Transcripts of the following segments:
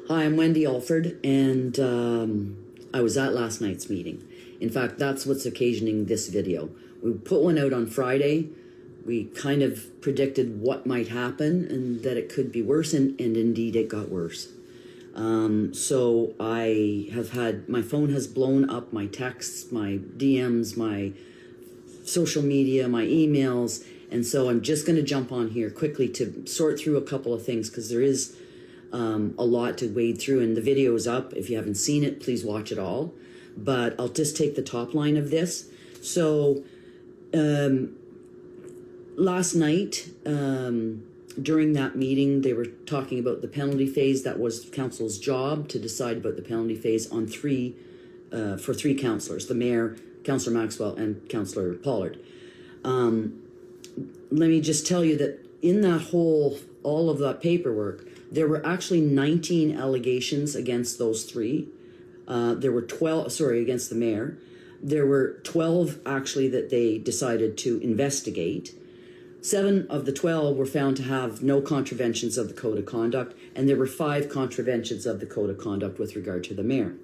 Hi, I'm Wendy Alford, and I was at last night's meeting. In fact, that's what's occasioning this video. We put one out on Friday. We kind of predicted what might happen and that it could be worse, and indeed it got worse. So I have had, my phone has blown up, my texts, my DMs, my social media, my emails, and so I'm just going to jump on here quickly to sort through a couple of things because there is a lot to wade through, and the video is up. If you haven't seen it, please watch it all. But I'll just take the top line of this. So last night, during that meeting, they were talking about the penalty phase. That was council's job to decide about the penalty phase on for three councillors, the mayor, Councillor Maxwell, and Councillor Pollard. Let me just tell you that in that all of that paperwork, there were actually 19 allegations against those three. There were 12, sorry, against the mayor. There were 12 actually that they decided to investigate. 7 of the 12 were found to have no contraventions of the Code of Conduct, and there were 5 contraventions of the Code of Conduct with regard to the mayor.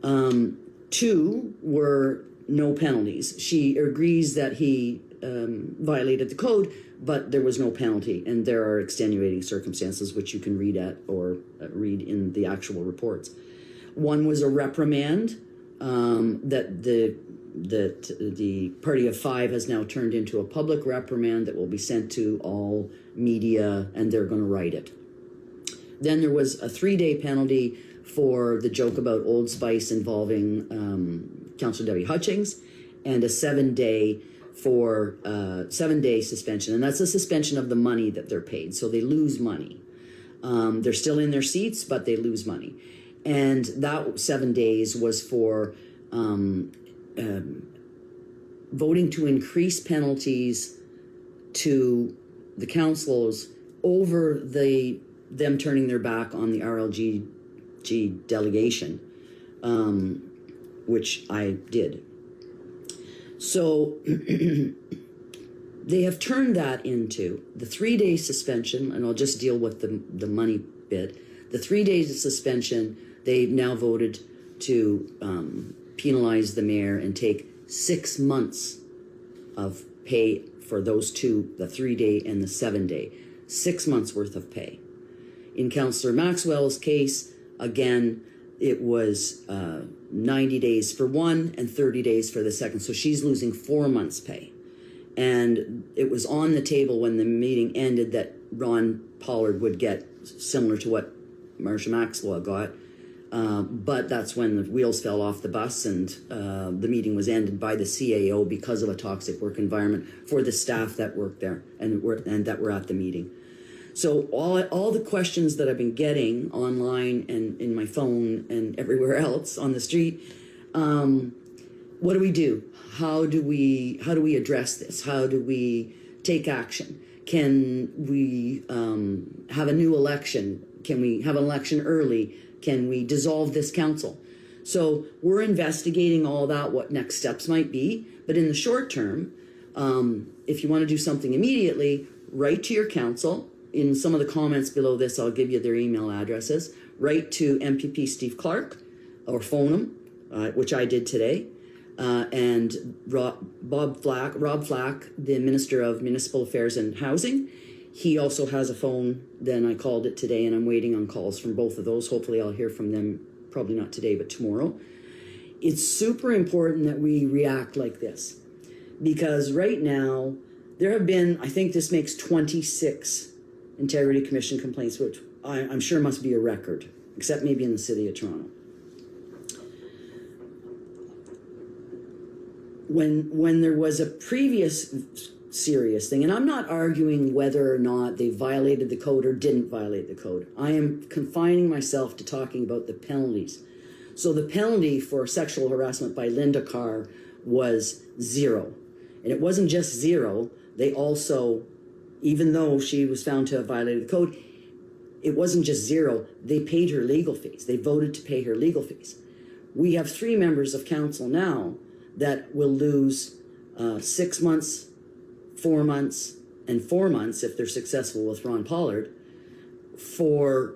2 were no penalties. She agrees that he violated the code, but there was no penalty, and there are extenuating circumstances which you can read at or read in the actual reports. 1 was a reprimand that the party of 5 has now turned into a public reprimand that will be sent to all media, and they're going to write it. Then there was a 3-day penalty for the joke about Old Spice involving Councillor Debbie Hutchings, and a 7-day for 7-day suspension, and that's a suspension of the money that they're paid, so they lose money. They're still in their seats, but they lose money, and that 7 days was for voting to increase penalties to the councillors over them turning their back on the RLGG delegation, which I did. So they have turned that into the 3-day suspension, and I'll just deal with the money bit. The 3 days of suspension, they've now voted to penalize the mayor and take 6 months of pay for those two, the 3-day and the 7-day. 6 months worth of pay. In Councillor Maxwell's case, again, it was 90 days for one and 30 days for the second. So she's losing 4 months' pay. And it was on the table when the meeting ended that Ron Pollard would get similar to what Marsha Maxwell got. But that's when the wheels fell off the bus, and the meeting was ended by the CAO because of a toxic work environment for the staff that worked there and that were at the meeting. So all the questions that I've been getting online and in my phone and everywhere else on the street, what do we do? How do we address this? How do we take action? Can we have a new election? Can we have an election early? Can we dissolve this council? So we're investigating all that, what next steps might be. But in the short term, if you want to do something immediately, write to your council. In some of the comments below this, I'll give you their email addresses. Write to MPP Steve Clark or phone him, which I did today. And Rob Flack, the Minister of Municipal Affairs and Housing. He also has a phone. Then I called it today, and I'm waiting on calls from both of those. Hopefully I'll hear from them, probably not today, but tomorrow. It's super important that we react like this, because right now there have been, I think this makes 26 Integrity Commission complaints, which I'm sure must be a record, except maybe in the city of Toronto. When there was a previous serious thing, and I'm not arguing whether or not they violated the code or didn't violate the code. I am confining myself to talking about the penalties. So the penalty for sexual harassment by Linda Carr was 0. And it wasn't just 0. They also, even though she was found to have violated the code, it wasn't just 0. They paid her legal fees. They voted to pay her legal fees. We have 3 members of council now that will lose 6 months, 4 months, and 4 months if they're successful with Ron Pollard for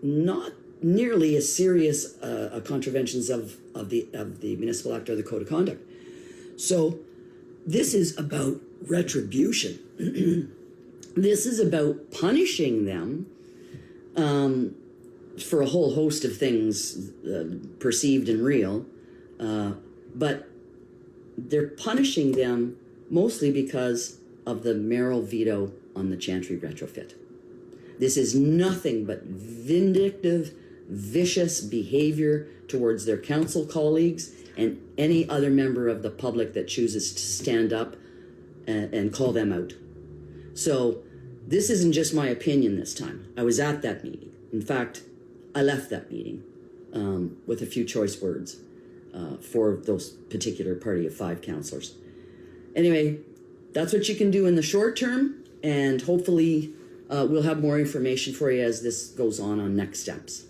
not nearly as serious contraventions of the Municipal Act or the Code of Conduct. So this is about retribution. This is about punishing them for a whole host of things, perceived and real, but they're punishing them mostly because of the mayoral veto on the Chantry retrofit. This is nothing but vindictive, vicious behavior towards their council colleagues and any other member of the public that chooses to stand up and call them out. So this isn't just my opinion this time. I was at that meeting. In fact, I left that meeting with a few choice words for those particular party of 5 councillors. Anyway, that's what you can do in the short term, and hopefully we'll have more information for you as this goes on next steps.